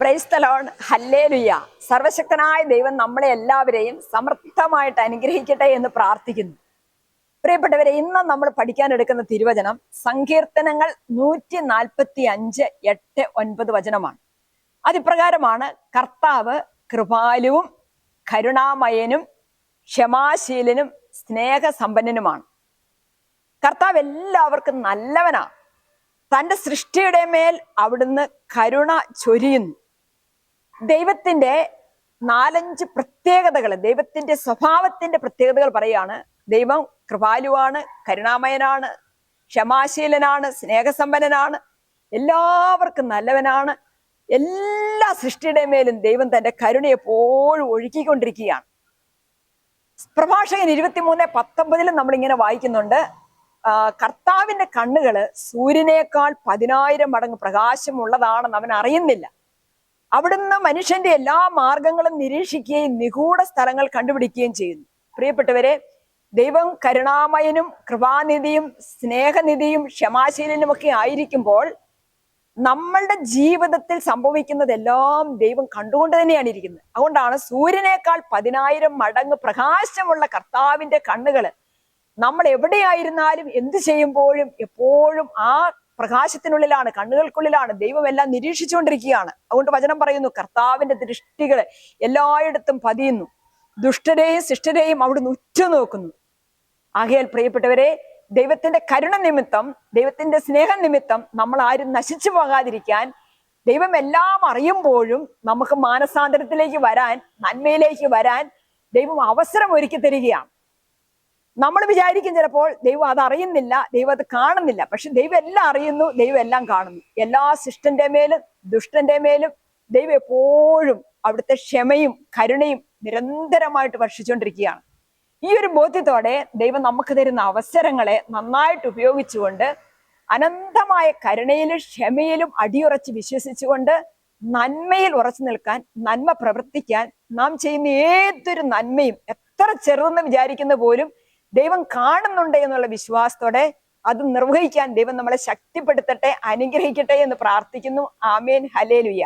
Praise the Lord, hallelujah. സർവശക്തനായ ദൈവം നമ്മളെ എല്ലാവരെയും സമൃദ്ധമായിട്ട് അനുഗ്രഹിക്കട്ടെ എന്ന് പ്രാർത്ഥിക്കുന്നു. പ്രിയപ്പെട്ടവരെ, ഇന്ന് നമ്മൾ പഠിക്കാൻ എടുക്കുന്ന തിരുവചനം സങ്കീർത്തനങ്ങൾ 145, 8, 9 വചനമാണ്. അതിപ്രകാരമാണ്: കർത്താവ് കൃപാലുവും കരുണാമയനും ക്ഷമാശീലനും സ്നേഹസമ്പന്നനുമാണ്. കർത്താവ് എല്ലാവർക്കും നല്ലവനാണ്. തൻ്റെ സൃഷ്ടിയുടെ മേൽ അവിടുന്ന് കരുണ ചൊരിയുന്നു. ദൈവത്തിന്റെ 4-5 പ്രത്യേകതകൾ, ദൈവത്തിന്റെ സ്വഭാവത്തിന്റെ പ്രത്യേകതകൾ പറയാണ്. ദൈവം കൃപാലുവാണ്, കരുണാമയനാണ്, ക്ഷമാശീലനാണ്, സ്നേഹസമ്പന്നനാണ്, എല്ലാവർക്കും നല്ലവനാണ്. എല്ലാ സൃഷ്ടിയുടെ മേലും ദൈവം തന്റെ കരുണ എപ്പോഴും ഒഴുക്കിക്കൊണ്ടിരിക്കുകയാണ്. പ്രഭാഷകൻ 23:19 നമ്മളിങ്ങനെ വായിക്കുന്നുണ്ട്: കർത്താവിന്റെ കണ്ണുകള് സൂര്യനേക്കാൾ 10,000 മടങ്ങ് പ്രകാശമുള്ളതാണെന്ന് അവൻ അറിയുന്നില്ല. അവിടുന്ന് മനുഷ്യന്റെ എല്ലാ മാർഗങ്ങളും നിരീക്ഷിക്കുകയും നിഗൂഢ സ്ഥലങ്ങൾ കണ്ടുപിടിക്കുകയും ചെയ്യുന്നു. പ്രിയപ്പെട്ടവരെ, ദൈവം കരുണാമയനും കൃപാനിധിയും സ്നേഹനിധിയും ക്ഷമാശീലനും ഒക്കെ ആയിരിക്കുമ്പോൾ നമ്മളുടെ ജീവിതത്തിൽ സംഭവിക്കുന്നതെല്ലാം ദൈവം കണ്ടുകൊണ്ട് തന്നെയാണ് ഇരിക്കുന്നത്. അതുകൊണ്ടാണ് സൂര്യനേക്കാൾ 10,000 മടങ്ങ് പ്രകാശമുള്ള കർത്താവിന്റെ കണ്ണുകള് നമ്മൾ എവിടെയായിരുന്നാലും എന്ത് ചെയ്യുമ്പോഴും എപ്പോഴും ആ പ്രകാശത്തിനുള്ളിലാണ്, കണ്ണുകൾക്കുള്ളിലാണ്. ദൈവം എല്ലാം നിരീക്ഷിച്ചുകൊണ്ടിരിക്കുകയാണ്. അതുകൊണ്ട് വചനം പറയുന്നു, കർത്താവിന്റെ ദൃഷ്ടികള് എല്ലായിടത്തും പതിയുന്നു, ദുഷ്ടരെയും ശിഷ്ടരെയും അവിടുന്ന് ഉറ്റുനോക്കുന്നു. ആകയാൽ പ്രിയപ്പെട്ടവരെ, ദൈവത്തിന്റെ കരുണ നിമിത്തം, ദൈവത്തിന്റെ സ്നേഹം നിമിത്തം നമ്മൾ ആരും നശിച്ചു പോകാതിരിക്കാൻ ദൈവം എല്ലാം അറിയുമ്പോഴും നമുക്ക് മാനസാന്തരത്തിലേക്ക് വരാൻ, നന്മയിലേക്ക് വരാൻ ദൈവം അവസരം ഒരുക്കി തരികയാണ്. നമ്മൾ വിചാരിക്കും ചിലപ്പോൾ ദൈവം അത് അറിയുന്നില്ല, ദൈവം അത് കാണുന്നില്ല. പക്ഷെ ദൈവം എല്ലാം അറിയുന്നു, ദൈവം എല്ലാം കാണുന്നു. എല്ലാ ശിഷ്ടന്റെ മേലും ദുഷ്ടന്റെ മേലും ദൈവം എപ്പോഴും അവിടുത്തെ ക്ഷമയും കരുണയും നിരന്തരമായിട്ട് വർഷിച്ചുകൊണ്ടിരിക്കുകയാണ്. ഈ ഒരു ബോധ്യത്തോടെ ദൈവം നമുക്ക് തരുന്ന അവസരങ്ങളെ നന്നായിട്ട് ഉപയോഗിച്ചുകൊണ്ട് അനന്തമായ കരുണയിലും ക്ഷമയിലും അടിയുറച്ച് വിശ്വസിച്ചുകൊണ്ട് നന്മയിൽ ഉറച്ചു നിൽക്കാൻ, നന്മ പ്രവർത്തിക്കാൻ, നാം ചെയ്യുന്ന ഏതൊരു നന്മയും എത്ര ചെറുതെന്ന് വിചാരിക്കുന്ന പോലും ദൈവം കാണുന്നുണ്ട് എന്നുള്ള വിശ്വാസത്തോടെ അത് നിർവഹിക്കാൻ ദൈവം നമ്മളെ ശക്തിപ്പെടുത്തട്ടെ, അനുഗ്രഹിക്കട്ടെ എന്ന് പ്രാർത്ഥിക്കുന്നു. ആമേൻ, ഹല്ലേലൂയ.